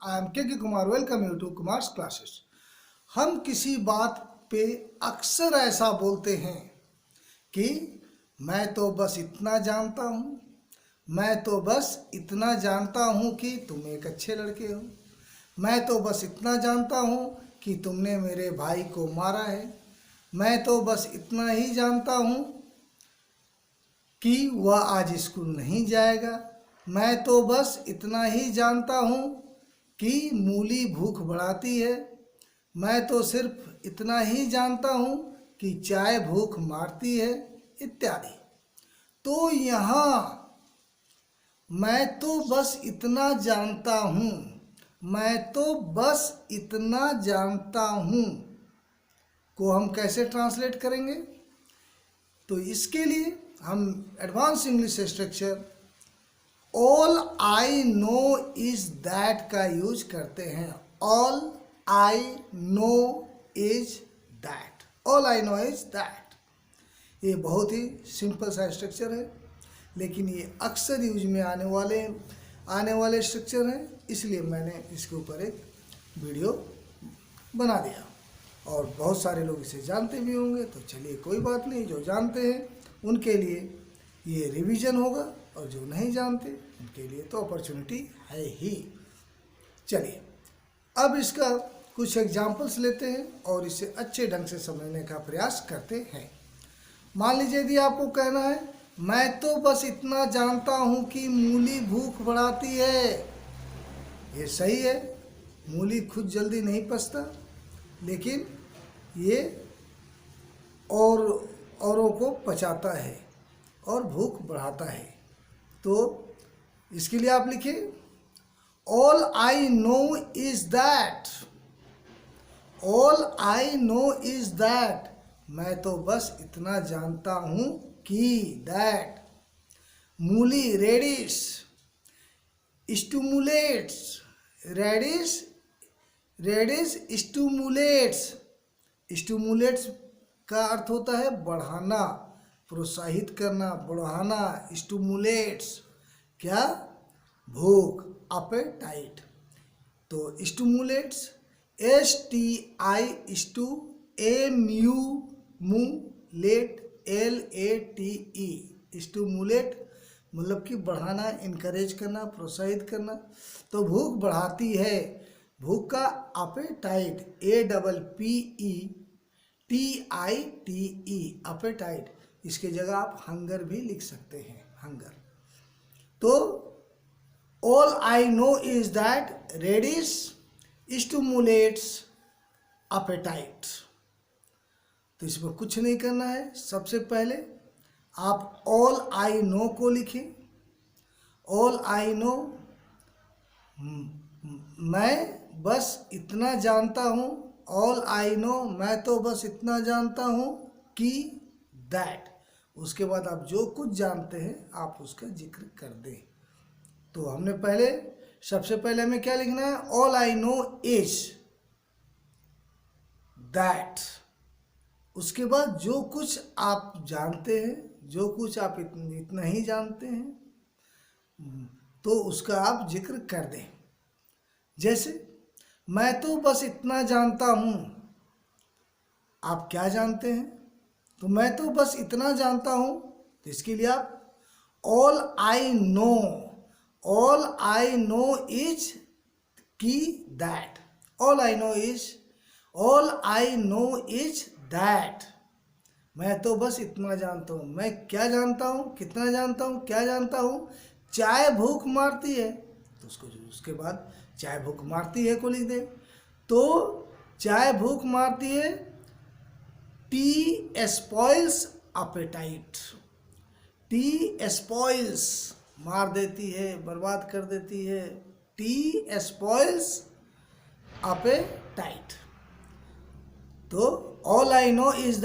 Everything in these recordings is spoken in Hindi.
I am K Kumar, welcome you to Kumar's classes. हम किसी बात पे अक्सर ऐसा बोलते हैं कि मैं तो बस इतना जानता हूँ, मैं तो बस इतना जानता हूँ कि तुम एक अच्छे लड़के हो, मैं तो बस इतना जानता हूँ कि तुमने मेरे भाई को मारा है, मैं तो बस इतना ही जानता हूँ कि वह आज स्कूल नहीं जाएगा, मैं तो बस इतना ही जानता हूँ कि मूली भूख बढ़ाती है, मैं तो सिर्फ इतना ही जानता हूँ कि चाय भूख मारती है, इत्यादि। तो यहाँ मैं तो बस इतना जानता हूँ, मैं तो बस इतना जानता हूँ को हम कैसे ट्रांसलेट करेंगे? तो इसके लिए हम advance English structure all I know is that का यूज करते हैं। All I know is that, all I know is that. ये बहुत ही सिंपल सा स्ट्रक्चर है, लेकिन ये अक्सर यूज में आने वाले स्ट्रक्चर हैं, इसलिए मैंने इसके ऊपर एक वीडियो बना दिया। और बहुत सारे लोग इसे जानते भी होंगे, तो चलिए कोई बात नहीं, जो जानते हैं उनके लिए ये रिवीजन होगा, और जो नहीं जानते उनके लिए तो अपॉर्चुनिटी है ही। चलिए अब इसका कुछ एग्जाम्पल्स लेते हैं और इसे अच्छे ढंग से समझने का प्रयास करते हैं। मान लीजिए यदि आपको कहना है मैं तो बस इतना जानता हूँ कि मूली भूख बढ़ाती है। ये सही है, मूली खुद जल्दी नहीं पचता, लेकिन ये औरों को पचाता है और भूख बढ़ाता है। तो इसके लिए आप लिखिए all I know is that, all I know is that, मैं तो बस इतना जानता हूँ कि दैट मूली radish stimulates, radish stimulates, stimulates का अर्थ होता है बढ़ाना, प्रोत्साहित करना, बढ़ाना, स्टिमुलेट्स क्या? भूख, अपेटाइट। तो स्टिमुलेट्स STIMULATE, स्टिमुलेट मतलब कि बढ़ाना, इनकरेज करना, प्रोत्साहित करना। तो भूख बढ़ाती है, भूख का अपेटाइट APPETITE, अपेटाइट। इसके जगह आप हंगर भी लिख सकते हैं, हंगर। तो all I know is that radish stimulates appetite. तो इसमें कुछ नहीं करना है, सबसे पहले आप ऑल आई नो को लिखें। ऑल आई नो, मैं बस इतना जानता हूँ, ऑल आई नो, मैं तो बस इतना जानता हूँ कि दैट। उसके बाद आप जो कुछ जानते हैं आप उसका जिक्र कर दें। तो हमने सबसे पहले हमें क्या लिखना है? All I know is that. उसके बाद जो कुछ आप जानते हैं, जो कुछ आप इतना ही जानते हैं, तो उसका आप जिक्र कर दें। जैसे मैं तो बस इतना जानता हूँ, आप क्या जानते हैं? तो मैं तो बस इतना जानता हूँ, तो इसके लिए आप all I know, all I know is की that, all I know is that. मैं तो बस इतना जानता हूँ, मैं क्या जानता हूँ, कितना जानता हूँ, क्या जानता हूँ? चाय भूख मारती है, तो उसके बाद चाय भूख मारती है को लिख दें। तो चाय भूख मारती है, tea spoils appetite, tea spoils मार देती है, बर्बाद कर देती है, टी स्पॉइल्स अपेटाइट। तो all I know is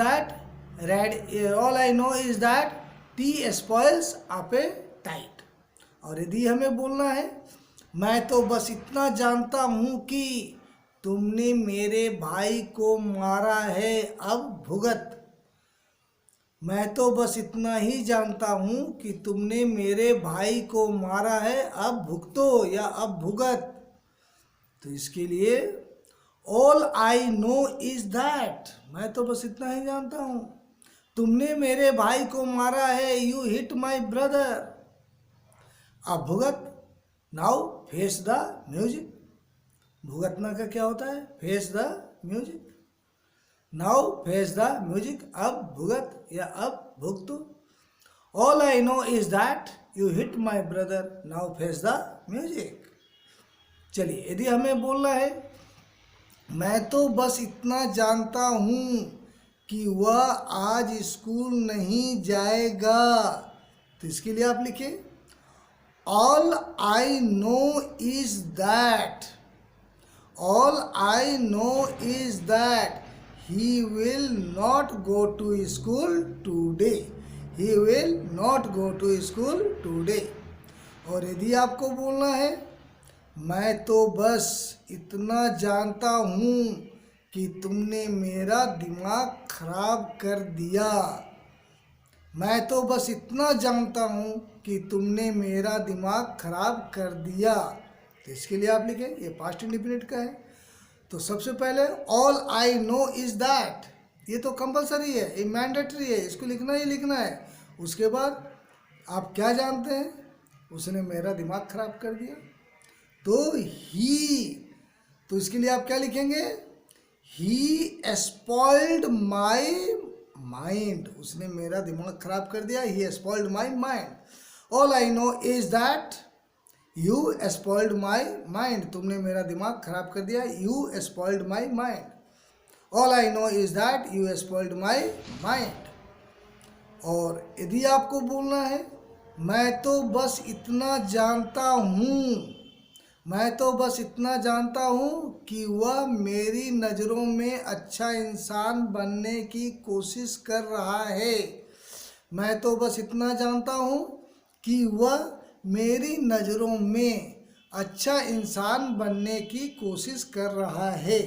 that tea spoils appetite. और यदि हमें बोलना है मैं तो बस इतना जानता हूँ कि तुमने मेरे भाई को मारा है, अब भुगत। मैं तो बस इतना ही जानता हूँ कि तुमने मेरे भाई को मारा है, अब भुगतो या अब भुगत। तो इसके लिए all I know is that, मैं तो बस इतना ही जानता हूँ, तुमने मेरे भाई को मारा है, यू हिट माई ब्रदर। अब भुगत, नाउ फेस द म्यूजिक। भुगतना का क्या होता है? Face the music. Now face the music, अब भुगत या अब भुगतो। All I know is that you hit my brother, now face the music. चलिए, यदि हमें बोलना है मैं तो बस इतना जानता हूँ कि वह आज स्कूल नहीं जाएगा, तो इसके लिए आप लिखिए all I know is that, all I know is that he will not go to school today, he will not go to school today. और यदि आपको बोलना है मैं तो बस इतना जानता हूँ कि तुमने मेरा दिमाग खराब कर दिया, मैं तो बस इतना जानता हूँ कि तुमने मेरा दिमाग खराब कर दिया, तो इसके लिए आप लिखें, ये पास्ट इंडिफिनिट का है। तो सबसे पहले all I know is that, ये तो कंपलसरी है, ये मैंडेटरी है, इसको लिखना ही लिखना है। उसके बाद आप क्या जानते हैं? उसने मेरा दिमाग खराब कर दिया, तो ही, तो इसके लिए आप क्या लिखेंगे? ही स्पॉइल्ड माई माइंड, उसने मेरा दिमाग खराब कर दिया, he spoiled my mind. All I know is that you spoiled my mind, तुमने मेरा दिमाग खराब कर दिया, you spoiled my mind. All I know is that you spoiled my mind. और यदि आपको बोलना है मैं तो बस इतना जानता हूँ, मैं तो बस इतना जानता हूँ कि वह मेरी नज़रों में अच्छा इंसान बनने की कोशिश कर रहा है, मैं तो बस इतना जानता हूँ कि वह मेरी नज़रों में अच्छा इंसान बनने की कोशिश कर रहा है,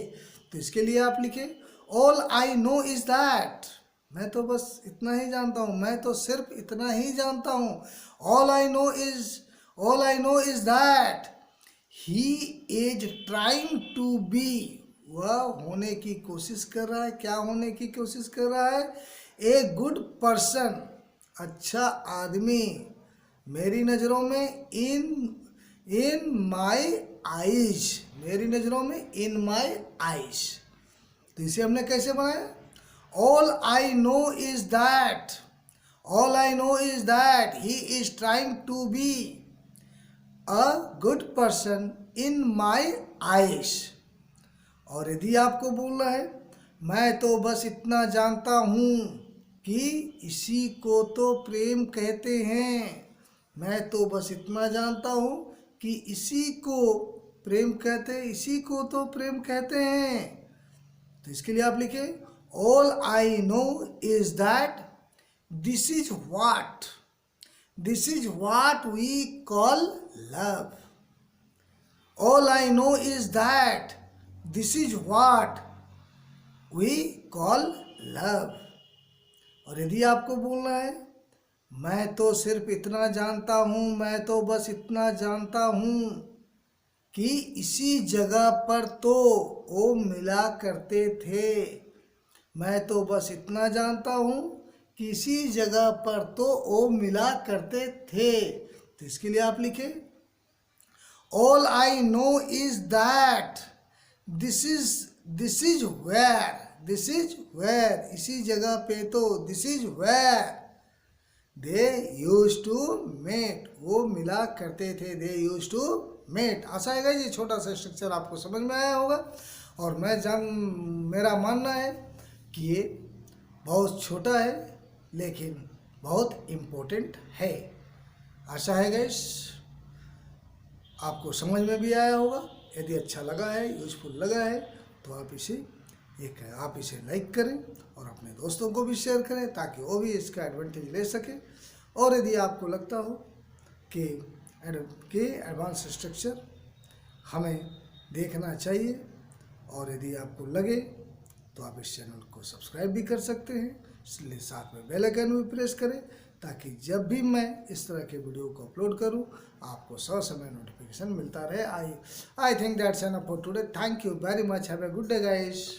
तो इसके लिए आप लिखें all I know is that, मैं तो बस इतना ही जानता हूँ, मैं तो सिर्फ इतना ही जानता हूँ। All I know is that he is trying to be, वह होने की कोशिश कर रहा है, क्या होने की कोशिश कर रहा है? ए गुड पर्सन, अच्छा आदमी, मेरी नज़रों में, इन माई आइज, मेरी नज़रों में, इन माई आइज। तो इसे हमने कैसे बनाया? All I know is that, all I know is that he is trying to be a good person in my eyes. और यदि आपको बोलना है मैं तो बस इतना जानता हूँ कि इसी को तो प्रेम कहते हैं, मैं तो बस इतना जानता हूँ कि इसी को प्रेम कहते हैं, इसी को तो प्रेम कहते हैं, तो इसके लिए आप लिखें all I know is that this is what we call love. All I know is that this is what we call love. और यदि आपको बोलना है मैं तो सिर्फ इतना जानता हूँ, मैं तो बस इतना जानता हूँ कि इसी जगह पर तो वो मिला करते थे, मैं तो बस इतना जानता हूँ कि इसी जगह पर तो वो मिला करते थे, तो इसके लिए आप लिखें all I know is that this is where, इसी जगह पे तो this is where they used to met, वो मिला करते थे, दे यूज टू मेट। आशा है ये छोटा सा स्ट्रक्चर आपको समझ में आया होगा, और मेरा मानना है कि ये बहुत छोटा है लेकिन बहुत इम्पोर्टेंट है। आशा है गाइस आपको समझ में भी आया होगा। यदि अच्छा लगा है, यूजफुल लगा है, तो आप इसे लाइक करें और अपने दोस्तों को भी शेयर करें ताकि वो भी इसका एडवांटेज ले सके। और यदि आपको लगता हो कि एडवांस स्ट्रक्चर हमें देखना चाहिए, और यदि आपको लगे तो आप इस चैनल को सब्सक्राइब भी कर सकते हैं, इसलिए साथ में बेल आइकन भी प्रेस करें ताकि जब भी मैं इस तरह के वीडियो को अपलोड करूं आपको ससमय नोटिफिकेशन मिलता रहे। I think that's enough for today. Thank you very much. Have a good day guys.